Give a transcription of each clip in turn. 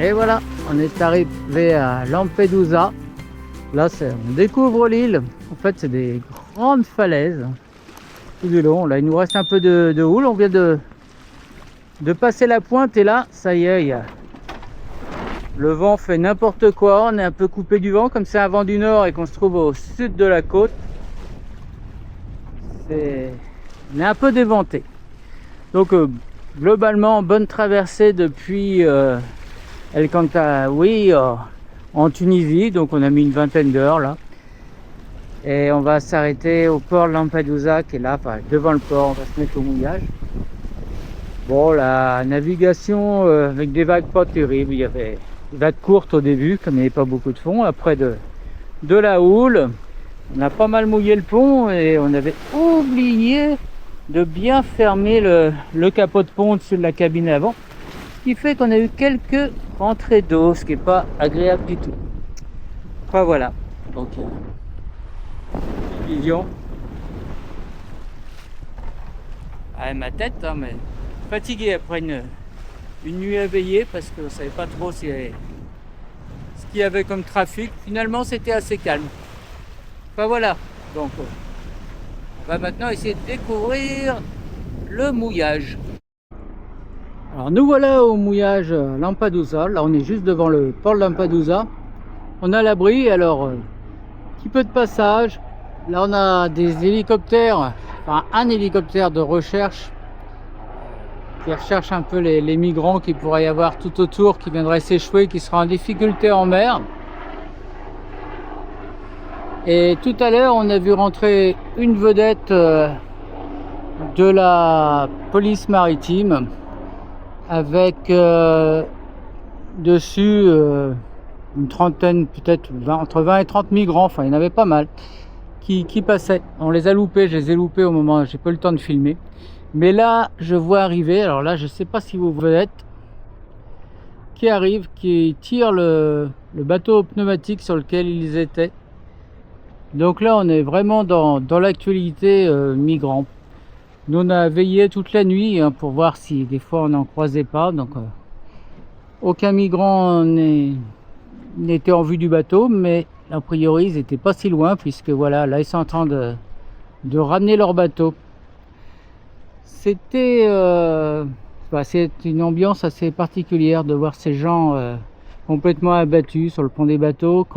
Et voilà, on est arrivé à Lampedusa. Là, on découvre l'île. En fait, c'est des grandes falaises tout du long. Là, il nous reste un peu de houle. On vient de passer la pointe et là, ça y est, le vent fait n'importe quoi. On est un peu coupé du vent, comme c'est un vent du nord et qu'on se trouve au sud de la côte. On est un peu déventé. Donc, globalement, bonne traversée depuis El Kantaoui en Tunisie. Donc, on a mis une vingtaine d'heures là. Et on va s'arrêter au port de Lampedusa qui est là, enfin, devant le port. On va se mettre au mouillage. Bon, la navigation avec des vagues pas terribles. Il y avait des vagues courtes au début, comme il n'y avait pas beaucoup de fond. Après de la houle, on a pas mal mouillé le pont et on avait oublié de bien fermer le capot de pont au-dessus de la cabine avant. Ce qui fait qu'on a eu quelques rentrées d'eau, ce qui n'est pas agréable du tout. Enfin voilà, donc vision. Ah, ma tête, hein, mais fatigué après une nuit éveillée parce qu'on ne savait pas trop ce qu'il y avait comme trafic. Finalement, c'était assez calme. Enfin voilà, donc on va maintenant essayer de découvrir le mouillage. Alors nous voilà au mouillage Lampedusa. Là, on est juste devant le port de Lampedusa. On a l'abri, alors petit peu de passage. Là, on a des hélicoptères, enfin un hélicoptère de recherche qui recherche un peu les migrants qui pourrait y avoir tout autour, qui viendraient s'échouer, qui seraient en difficulté en mer. Et tout à l'heure, on a vu rentrer une vedette de la police maritime avec dessus une trentaine, peut-être entre 20 et 30 migrants, enfin il y en avait pas mal qui passaient. On les a loupés, je les ai loupés au moment où j'ai pas eu le temps de filmer. Mais là, je vois arriver, alors là, je sais pas si vous êtes, qui arrive, qui tire le bateau pneumatique sur lequel ils étaient. Donc là, on est vraiment dans l'actualité migrant. Nous, on a veillé toute la nuit hein, pour voir si des fois on n'en croisait pas. Donc, aucun migrant n'était en vue du bateau, mais a priori, ils n'étaient pas si loin, puisque voilà, là, ils sont en train de ramener leur bateau. C'était c'est une ambiance assez particulière de voir ces gens complètement abattus sur le pont des bateaux.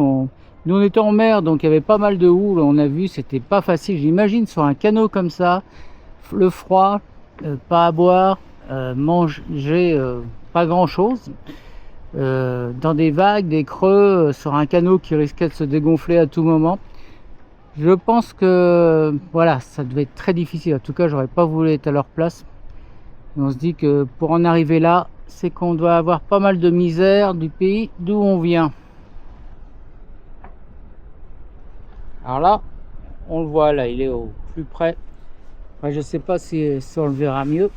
Nous on était en mer, donc il y avait pas mal de houle. On a vu, c'était pas facile. J'imagine sur un canot comme ça, le froid, pas à boire, manger pas grand chose, dans des vagues, des creux, sur un canot qui risquait de se dégonfler à tout moment. Je pense que voilà, ça devait être très difficile. En tout cas, j'aurais pas voulu être à leur place. Et on se dit que pour en arriver là, c'est qu'on doit avoir pas mal de misère du pays d'où on vient. Alors là, on le voit là, il est au plus près. Enfin, je sais pas si on le verra mieux,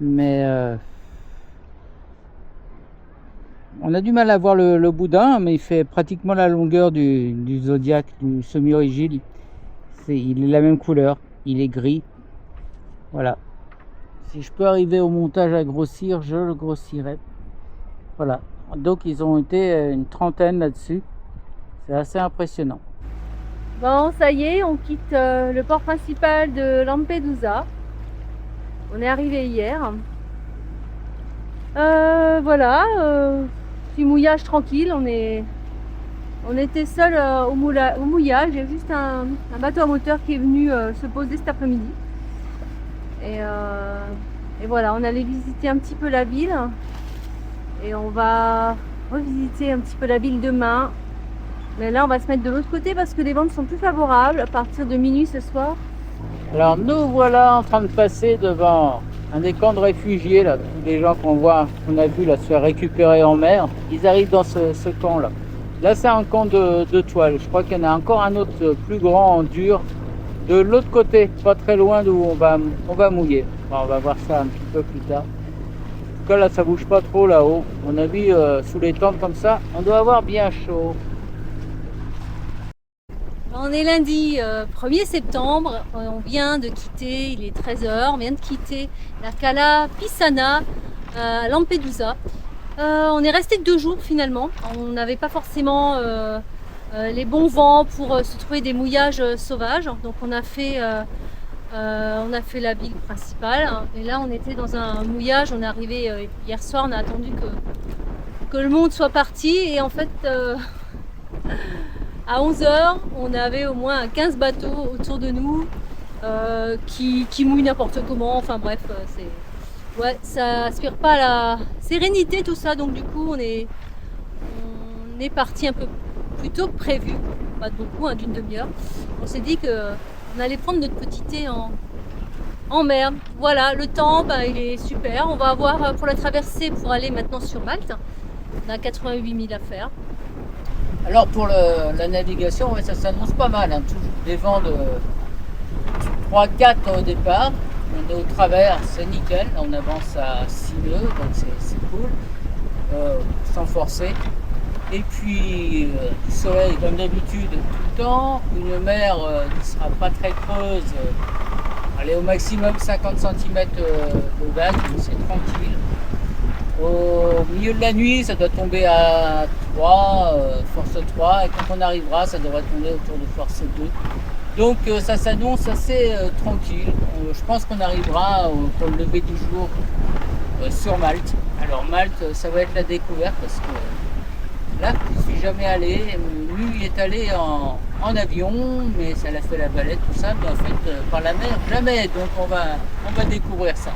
mais on a du mal à voir le boudin, mais il fait pratiquement la longueur du Zodiac, du semi-rigide. Il est la même couleur, il est gris. Voilà. Si je peux arriver au montage à grossir, je le grossirai. Voilà. Donc ils ont été une trentaine là-dessus. C'est assez impressionnant. Bon, ça y est, on quitte le port principal de Lampedusa. On est arrivé hier. Voilà. Petit mouillage tranquille, on était seul au mouillage. Il y a juste un bateau à moteur qui est venu se poser cet après-midi. Et voilà, on allait visiter un petit peu la ville et on va revisiter un petit peu la ville demain. Mais là, on va se mettre de l'autre côté parce que les ventes sont plus favorables à partir de minuit ce soir. Alors nous voilà en train de passer devant un des camps de réfugiés là, tous les gens qu'on a vu là se faire récupérer en mer, ils arrivent dans ce camp là. Là c'est un camp de toile, je crois qu'il y en a encore un autre plus grand en dur de l'autre côté, pas très loin d'où on va mouiller. Enfin, on va voir ça un petit peu plus tard. En tout cas là ça bouge pas trop là-haut. On a vu sous les tentes comme ça, on doit avoir bien chaud. On est lundi 1er septembre, on vient de quitter, il est 13h, on vient de quitter la Cala Pisana à Lampedusa. On est resté 2 jours finalement. On n'avait pas forcément les bons vents pour se trouver des mouillages sauvages. Donc on a fait la ville principale. Et là on était dans un mouillage. On est arrivé hier soir, on a attendu que le monde soit parti. Et en fait à 11h, on avait au moins 15 bateaux autour de nous qui mouillent n'importe comment. Enfin bref, ouais, ça aspire pas à la sérénité tout ça. Donc du coup on est parti un peu plus tôt que prévu, pas de beaucoup, hein, d'une demi-heure. On s'est dit qu'on allait prendre notre petit thé en mer. Voilà, le temps, il est super. On va avoir pour la traversée, pour aller maintenant sur Malte, on a 88 000 à faire. Alors pour la navigation, ouais, ça s'annonce pas mal, hein. Toujours des vents de 3-4 au départ. On est au travers, c'est nickel. On avance à 6 nœuds, donc c'est cool, sans forcer. Et puis du soleil comme d'habitude tout le temps. Une mer qui sera pas très creuse. Allez, au maximum 50 cm de vague, c'est tranquille. Au milieu de la nuit, ça doit tomber à 3, force 3, et quand on arrivera, ça devrait tomber autour de force 2. Donc ça s'annonce assez tranquille. Je pense qu'on arrivera pour le lever du jour sur Malte. Alors Malte, ça va être la découverte parce que là, je ne suis jamais allé. Lui est allé en avion, mais ça l'a fait la balette, tout ça. Mais en fait, par la mer, jamais. Donc on va découvrir ça.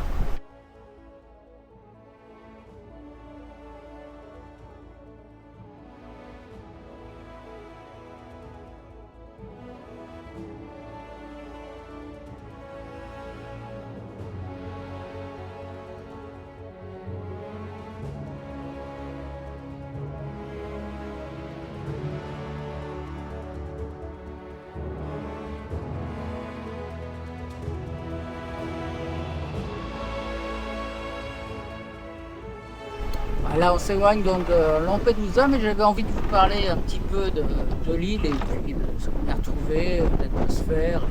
Là, on s'éloigne donc de Lampedusa, mais j'avais envie de vous parler un petit peu de l'île et puis de ce qu'on a retrouvé, l'atmosphère,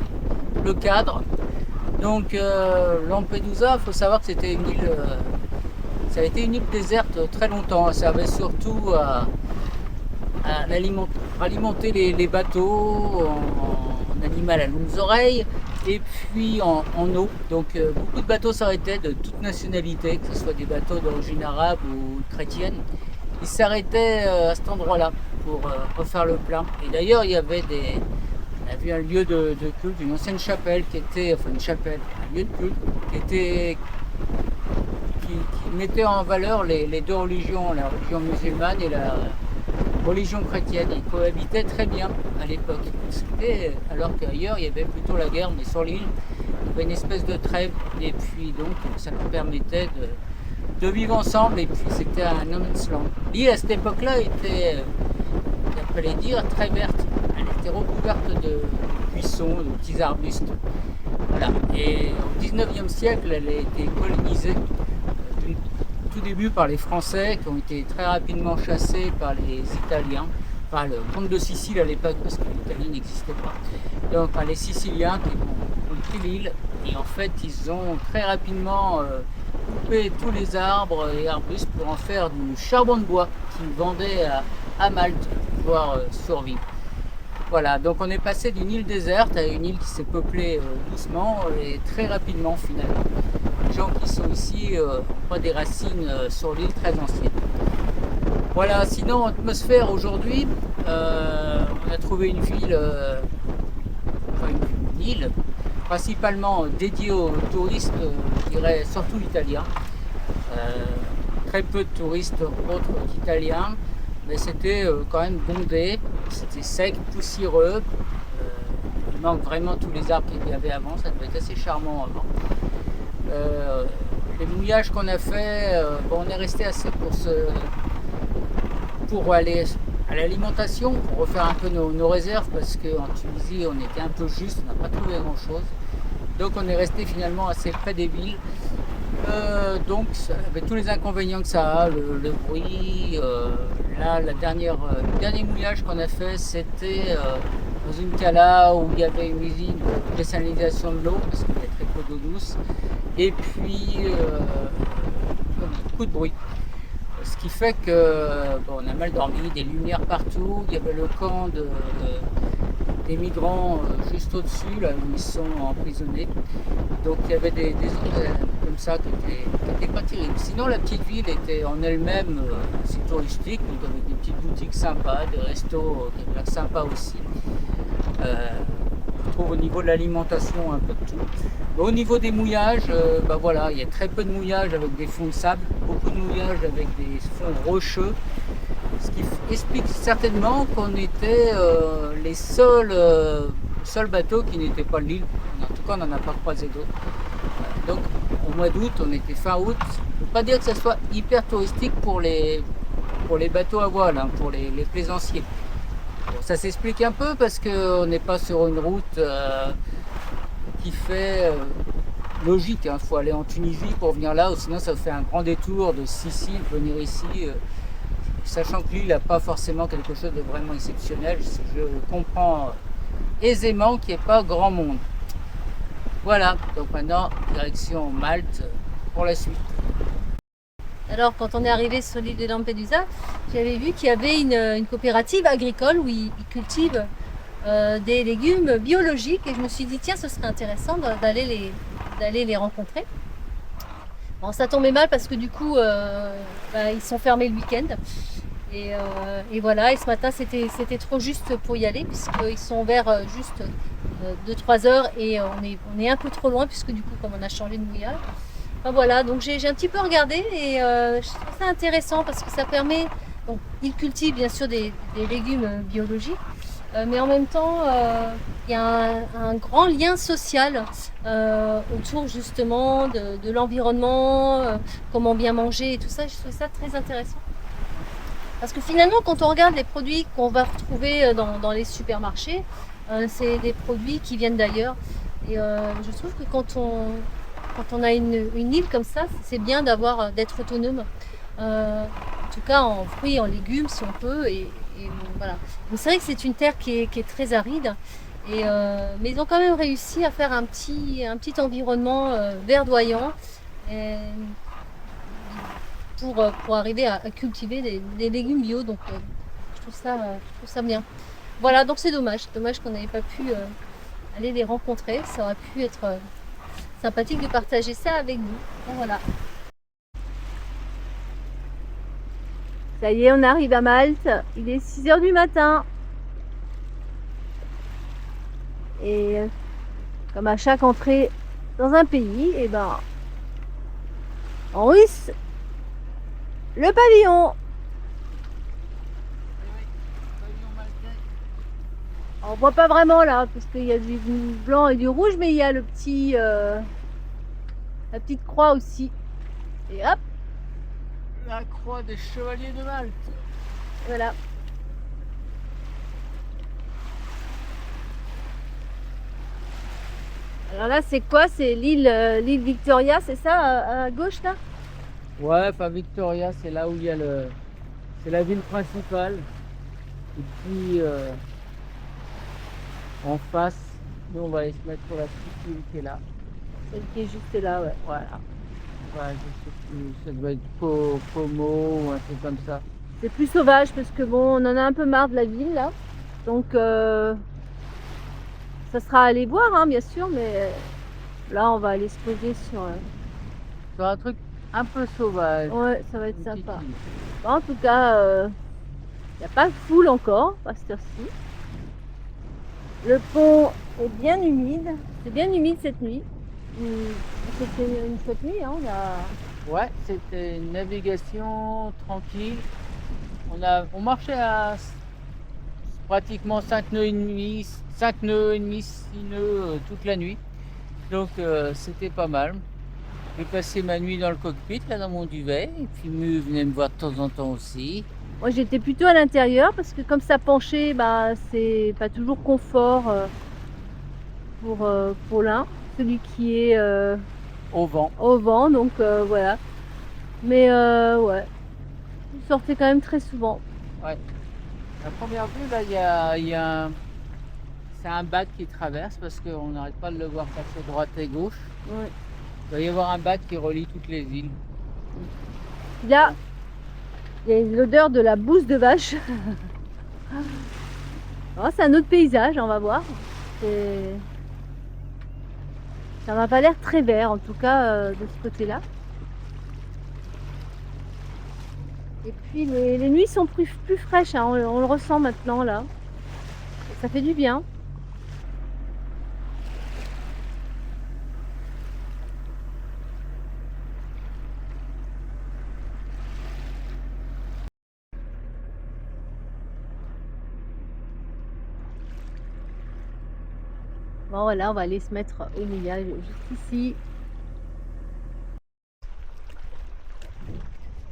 le cadre. Donc Lampedusa, il faut savoir que c'était une île, ça a été une île déserte très longtemps. Elle servait surtout à alimenter les bateaux en animal à longues oreilles et puis en eau. Donc beaucoup de bateaux s'arrêtaient de toute nationalité, que ce soit des bateaux d'origine arabe ou chrétienne. Ils s'arrêtaient à cet endroit-là pour refaire le plein. Et d'ailleurs, il y avait on a vu un lieu de culte, une ancienne chapelle qui était, enfin une chapelle, un lieu de culte qui mettait en valeur les deux religions, la religion musulmane et la religion chrétienne. Ils cohabitaient très bien à l'époque. Alors qu'ailleurs, il y avait plutôt la guerre, mais sur l'île, il y avait une espèce de trêve. Et puis donc, ça leur permettait de vivre ensemble. Et puis, c'était un no man's land. L'île, à cette époque-là, était, d'après les dires, très verte. Elle était recouverte de buissons, de petits arbustes. Voilà. Et au 19e siècle, elle a été colonisée tout début par les Français qui ont été très rapidement chassés par les Italiens, par le comte de Sicile à l'époque parce que l'Italie n'existait pas. Donc par les Siciliens qui ont pris l'île et en fait ils ont très rapidement coupé tous les arbres et arbustes pour en faire du charbon de bois qu'ils vendaient à Malte pour pouvoir survivre. Voilà, donc on est passé d'une île déserte à une île qui s'est peuplée doucement et très rapidement finalement. Les gens qui sont ici ont des racines sur l'île très anciennes. Voilà, sinon atmosphère aujourd'hui, on a trouvé une ville, une île principalement dédiée aux touristes, je dirais surtout italiens. Très peu de touristes autres qu'italiens, mais c'était quand même bondé, c'était sec, poussiéreux. Il manque vraiment tous les arbres qu'il y avait avant, ça devait être assez charmant avant. Les mouillages qu'on a fait, on est resté assez pour aller à l'alimentation, pour refaire un peu nos réserves, parce qu'en Tunisie on était un peu juste, on n'a pas trouvé grand chose. Donc on est resté finalement assez près des villes. Donc avec tous les inconvénients que ça a, le bruit. Là, le dernier mouillage qu'on a fait, c'était dans une cala où il y avait une usine de désalinisation de l'eau, parce qu'il y a très peu d'eau douce. Et puis beaucoup de bruit. Ce qui fait que bon, on a mal dormi, des lumières partout. Il y avait le camp des migrants juste au-dessus, là où ils sont emprisonnés. Donc il y avait des zones comme ça qui étaient pas terribles. Sinon la petite ville était en elle-même assez touristique, donc avec des petites boutiques sympas, des restos qui avaient l'air sympas aussi. On trouve au niveau de l'alimentation un peu de tout. Mais au niveau des mouillages, bah voilà, il y a très peu de mouillages avec des fonds de sable, beaucoup de mouillages avec des fonds rocheux, ce qui explique certainement qu'on était les seuls bateaux qui n'étaient pas de l'île. En tout cas, on n'en a pas croisé d'autres. Donc au mois d'août, on était fin août. Je ne peux pas dire que ça soit hyper touristique pour les bateaux à voile, hein, pour les plaisanciers. Bon, ça s'explique un peu parce qu'on n'est pas sur une route qui fait logique. Il faut aller en Tunisie pour venir là, ou sinon ça fait un grand détour de Sicile, venir ici. Sachant que l'île n'a pas forcément quelque chose de vraiment exceptionnel, je comprends aisément qu'il n'y ait pas grand monde. Voilà, donc maintenant, direction Malte pour la suite. Alors, quand on est arrivé sur l'île de Lampedusa, j'avais vu qu'il y avait une coopérative agricole où ils cultivent des légumes biologiques et je me suis dit, tiens, ce serait intéressant d'aller les rencontrer. Bon, ça tombait mal parce que du coup, ils sont fermés le week-end. Et voilà, et ce matin, c'était trop juste pour y aller puisqu'ils sont ouverts juste 2-3 heures et on est un peu trop loin puisque du coup, comme on a changé de mouillage. Enfin, voilà, donc j'ai un petit peu regardé et je trouve ça intéressant parce que ça permet, donc ils cultivent bien sûr des légumes biologiques, mais en même temps il y a un grand lien social autour justement de l'environnement, comment bien manger et tout ça. Je trouve ça très intéressant. Parce que finalement, quand on regarde les produits qu'on va retrouver dans les supermarchés, c'est des produits qui viennent d'ailleurs. Et je trouve que quand on a une île comme ça, c'est bien d'être autonome. En tout cas, en fruits et en légumes, si on peut. Et voilà. Donc c'est vrai que c'est une terre qui est très aride. Mais ils ont quand même réussi à faire un petit environnement verdoyant. Pour arriver à cultiver des légumes bio, donc je trouve ça bien. Voilà, donc c'est dommage qu'on n'avait pas pu aller les rencontrer, ça aurait pu être sympathique de partager ça avec vous. Et voilà. Ça y est, on arrive à Malte, il est 6h du matin. Et comme à chaque entrée dans un pays, et ben on hisse le pavillon. On voit pas vraiment là, parce qu'il y a du blanc et du rouge, mais il y a la petite croix aussi. Et hop, La croix des chevaliers de Malte. voilà. Alors là, c'est quoi? C'est l'île Victoria, c'est ça, à gauche là? Ouais, enfin Victoria, c'est là où il y a c'est la ville principale. Et puis en face, nous on va aller se mettre sur la petite île qui est là. Celle qui est juste là, ouais. Voilà. Ouais, je sais plus, ça doit être Como ou un truc comme ça. C'est plus sauvage parce que bon, on en a un peu marre de la ville là. Donc ça sera à aller voir, hein, bien sûr, mais là on va aller se poser Sur un truc un peu sauvage. Ouais, ça va être Une sympa. petite île. Bon, en tout cas, il n'y a pas de foule encore à cette heure-ci. Le pont est bien humide. C'est bien humide cette nuit. C'était une chouette nuit, hein, Ouais, c'était une navigation tranquille. On marchait à pratiquement 5 nœuds et demi, 6 nœuds toute la nuit. Donc c'était pas mal. J'ai passé ma nuit dans le cockpit, là dans mon duvet, et puis Mu venait me voir de temps en temps aussi. Moi j'étais plutôt à l'intérieur parce que comme ça penchait, bah, c'est pas toujours confort pour l'un, celui qui est Au vent. au vent, donc voilà. Mais ouais, je sortais quand même très souvent. Ouais. À première vue, là, c'est un bac qui traverse parce qu'on n'arrête pas de le voir passer droite et gauche. Ouais. Il doit y avoir un bac qui relie toutes les îles. Là, Il y a l'odeur de la bouse de vache. Oh, c'est un autre paysage, on va voir. Ça n'a pas l'air très vert, en tout cas de ce côté-là. Et puis les nuits sont plus fraîches, hein, on le ressent maintenant là. Et ça fait du bien. Bon voilà, on va aller se mettre au mouillage juste ici.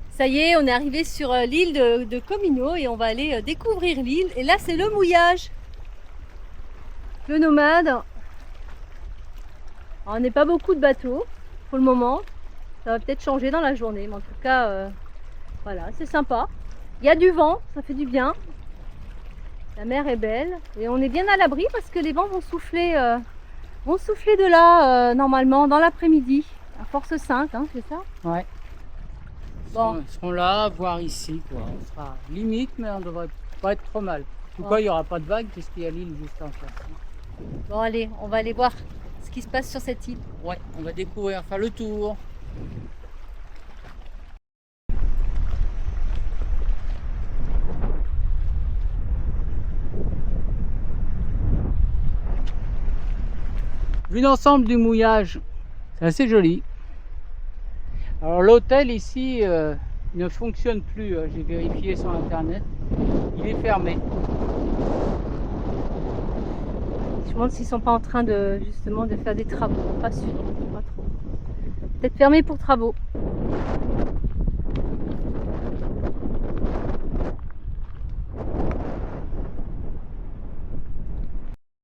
Ça y est, on est arrivé sur l'île de Comino et on va aller découvrir l'île. Et là, c'est le mouillage. Le nomade. Alors, on n'est pas beaucoup de bateaux pour le moment. Ça va peut-être changer dans la journée, mais en tout cas, voilà, c'est sympa. Il y a du vent, ça fait du bien. La mer est belle et on est bien à l'abri parce que les vents vont souffler de là normalement dans l'après-midi. À force 5, hein, c'est ça? Ouais. Bon. Ils seront là, voire ici, quoi. On sera limite, mais on devrait pas être trop mal. En tout cas, il n'y aura pas de vagues puisqu'il y a l'île juste en face. Bon, allez, on va aller voir ce qui se passe sur cette île. Ouais, on va découvrir, faire le tour. Vue d'ensemble du mouillage, c'est assez joli. Alors l'hôtel ici ne fonctionne plus, j'ai vérifié sur internet, il est fermé. Je me demande s'ils sont pas en train de justement de faire des travaux, pas sûr, pas trop. Peut-être fermé pour travaux.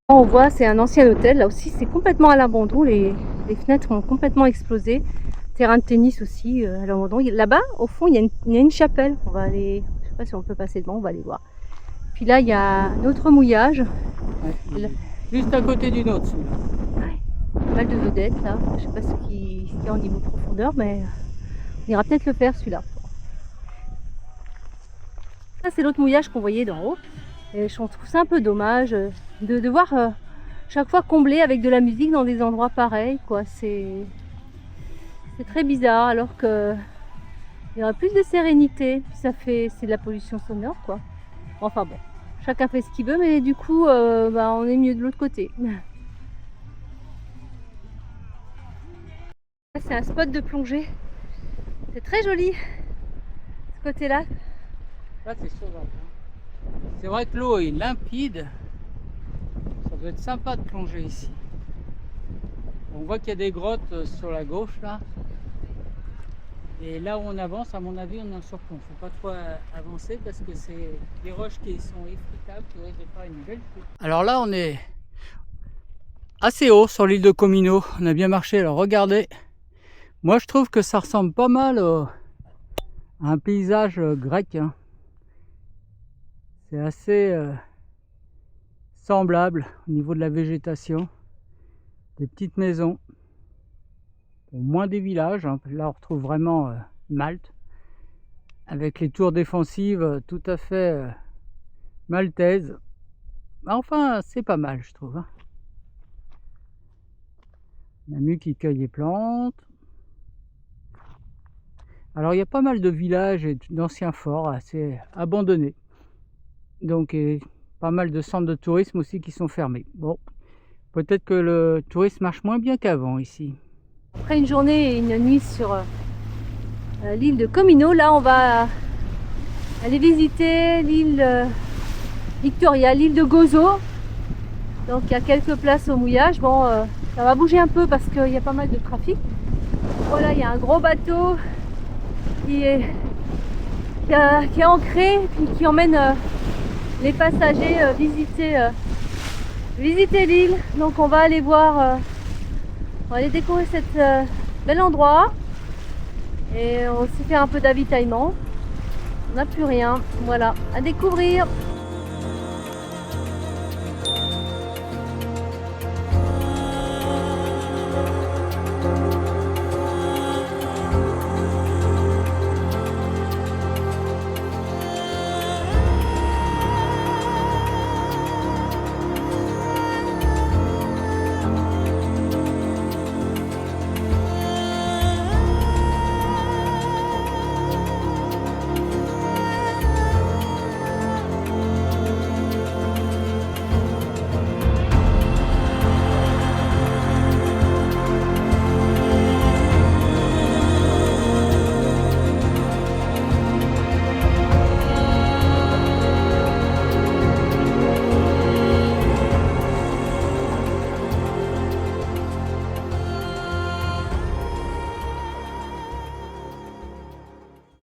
On voit, c'est un ancien hôtel, là aussi c'est complètement à l'abandon, les fenêtres ont complètement explosé. Terrain de tennis aussi à l'abandon. Là-bas, au fond, il y a une chapelle. On va aller, je sais pas si on peut passer devant, on va aller voir. Puis là, il y a un autre mouillage. Ouais, là, juste à côté du nôtre, celui-là. Ouais, pas mal de vedettes là. Je sais pas ce qu'il y a au niveau profondeur, mais on ira peut-être le faire celui-là. Ça, c'est l'autre mouillage qu'on voyait d'en haut. Et je trouve ça un peu dommage de voir chaque fois combler avec de la musique dans des endroits pareils, quoi. C'est très bizarre, alors que il y aura plus de sérénité. C'est de la pollution sonore, quoi. Enfin bon, chacun fait ce qu'il veut, mais du coup, on est mieux de l'autre côté. C'est un spot de plongée. C'est très joli, ce côté-là. Là, c'est sauvage. C'est vrai que l'eau est limpide. Ça doit être sympa de plonger ici. On voit qu'il y a des grottes sur la gauche là. Et là où on avance, à mon avis, on est en surplomb. Il ne faut pas trop avancer parce que c'est des roches qui sont effritables, qui risquent de faire une belle chute. Alors là, on est assez haut sur l'île de Comino. On a bien marché. Alors regardez. Moi, je trouve que ça ressemble pas mal à un paysage grec. Hein. C'est assez semblable au niveau de la végétation. Des petites maisons. Bon, moins des villages. Hein. Là, on retrouve vraiment Malte. Avec les tours défensives tout à fait maltaises. Enfin, c'est pas mal, je trouve. Hein. La mue qui cueille les plantes. Alors, il y a pas mal de villages et d'anciens forts assez abandonnés. Donc, et pas mal de centres de tourisme aussi qui sont fermés. Bon, peut-être que le tourisme marche moins bien qu'avant ici. Après une journée et une nuit sur l'île de Comino, là on va aller visiter l'île Victoria, l'île de Gozo. Donc il y a quelques places au mouillage. Bon, ça va bouger un peu parce qu'il y a pas mal de trafic. Voilà, il y a un gros bateau qui est ancré et qui emmène les passagers visiter l'île. Donc on va aller voir, on va aller découvrir cet bel endroit et aussi faire un peu d'avitaillement. On n'a plus rien, voilà, à découvrir.